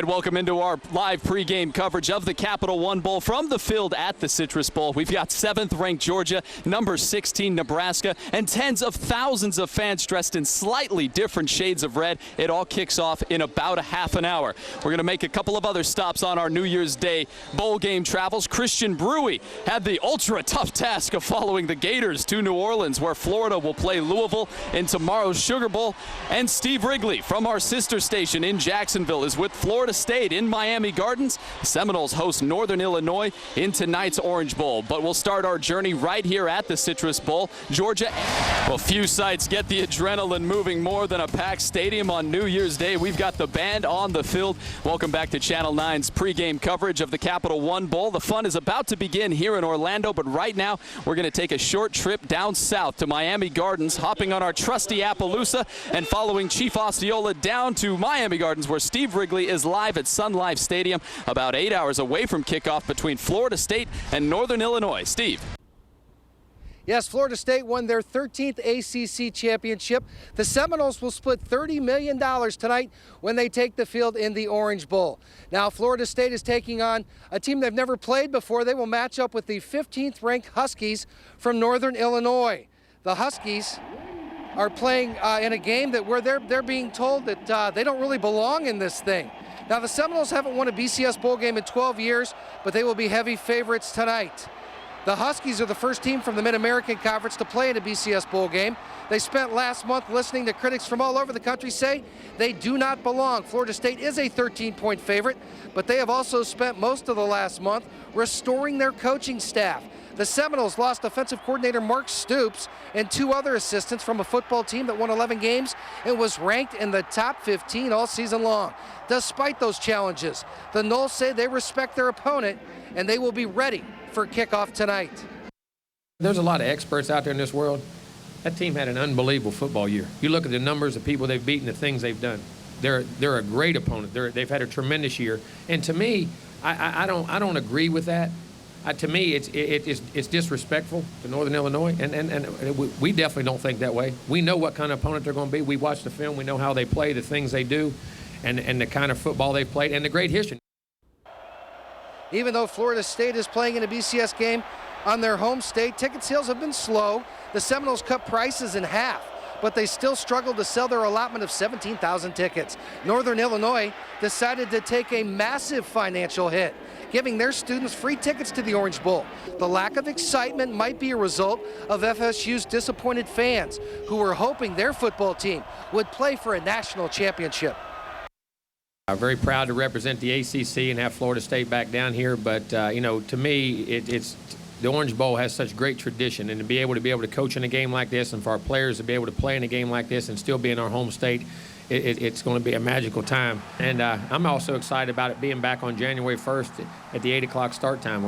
Welcome into our live pregame coverage of the Capital One Bowl from the field at the Citrus Bowl. We've got 7th-ranked Georgia, number 16 Nebraska, and tens of thousands of fans dressed in slightly different shades of red. It all kicks off in about a half an hour. We're going to make a couple of other stops on our New Year's Day bowl game travels. Christian Brewy had the ultra-tough task of following the Gators to New Orleans, where Florida will play Louisville in tomorrow's Sugar Bowl. And Steve Wrigley from our sister station in Jacksonville is with Florida State in Miami Gardens. The Seminoles host Northern Illinois in tonight's Orange Bowl. But we'll start our journey right here at the Citrus Bowl. Georgia. Well, few sights get the adrenaline moving more than a packed stadium on New Year's Day. We've got the band on the field. Welcome back to Channel 9's pregame coverage of the Capital One Bowl. The fun is about to begin here in Orlando, but right now we're going to take a short trip down south to Miami Gardens, hopping on our trusty Appaloosa and following Chief Osceola down to Miami Gardens, where Steve Wrigley is live at Sun Life Stadium, about 8 hours away from kickoff between Florida State and Northern Illinois. Steve. Yes, Florida State won their 13th ACC championship. The Seminoles will split $30 million tonight when they take the field in the Orange Bowl. Now, Florida State is taking on a team they've never played before. They will match up with the 15th-ranked Huskies from Northern Illinois. The Huskies are playing in a game where they're being told that they don't really belong in this thing. Now, the Seminoles haven't won a BCS bowl game in 12 years, but they will be heavy favorites tonight. The Huskies are the first team from the Mid-American Conference to play in a BCS bowl game. They spent last month listening to critics from all over the country say they do not belong. Florida State is a 13-point favorite, but they have also spent most of the last month restoring their coaching staff. The Seminoles lost offensive coordinator Mark Stoops and 2 other assistants from a football team that won 11 games and was ranked in the top 15 all season long. Despite those challenges, the Noles say they respect their opponent and they will be ready for kickoff tonight. There's a lot of experts out there in this world. That team had an unbelievable football year. You look at the numbers of people they've beaten, the things they've done. They're a great opponent. They've had a tremendous year. And to me, I don't agree with that. To me, it's disrespectful to Northern Illinois, and we definitely don't think that way. We know what kind of opponent they're going to be. We watch the film. We know how they play, the things they do, and the kind of football they've played, and the great history. Even though Florida State is playing in a BCS game on their home state, ticket sales have been slow. The Seminoles cut prices in half, but they still struggled to sell their allotment of 17,000 tickets. Northern Illinois decided to take a massive financial hit, giving their students free tickets to the Orange Bowl. The lack of excitement might be a result of FSU's disappointed fans who were hoping their football team would play for a national championship. I'm very proud to represent the ACC and have Florida State back down here, but you know, to me, it's the Orange Bowl has such great tradition, and to be able to coach in a game like this, and for our players to be able to play in a game like this and still be in our home state, it's going to be a magical time. And I'm also excited about it being back on January 1st at the 8 o'clock start time.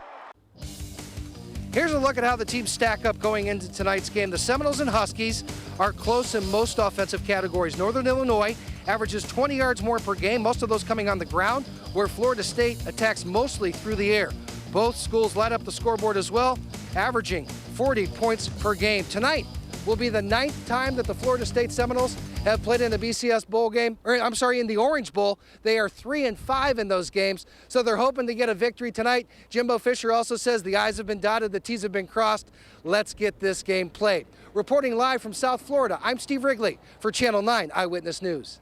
Here's a look at how the teams stack up going into tonight's game. The Seminoles and Huskies are close in most offensive categories. Northern Illinois averages 20 yards more per game, most of those coming on the ground, where Florida State attacks mostly through the air. Both schools light up the scoreboard as well, averaging 40 points per game. Tonight will be the 9th time that the Florida State Seminoles have played in the BCS bowl game, in the Orange Bowl. They are 3-5 in those games, so they're hoping to get a victory tonight. Jimbo Fisher also says the I's have been dotted, the T's have been crossed. Let's get this game played. Reporting live from South Florida, I'm Steve Wrigley for Channel 9 Eyewitness News.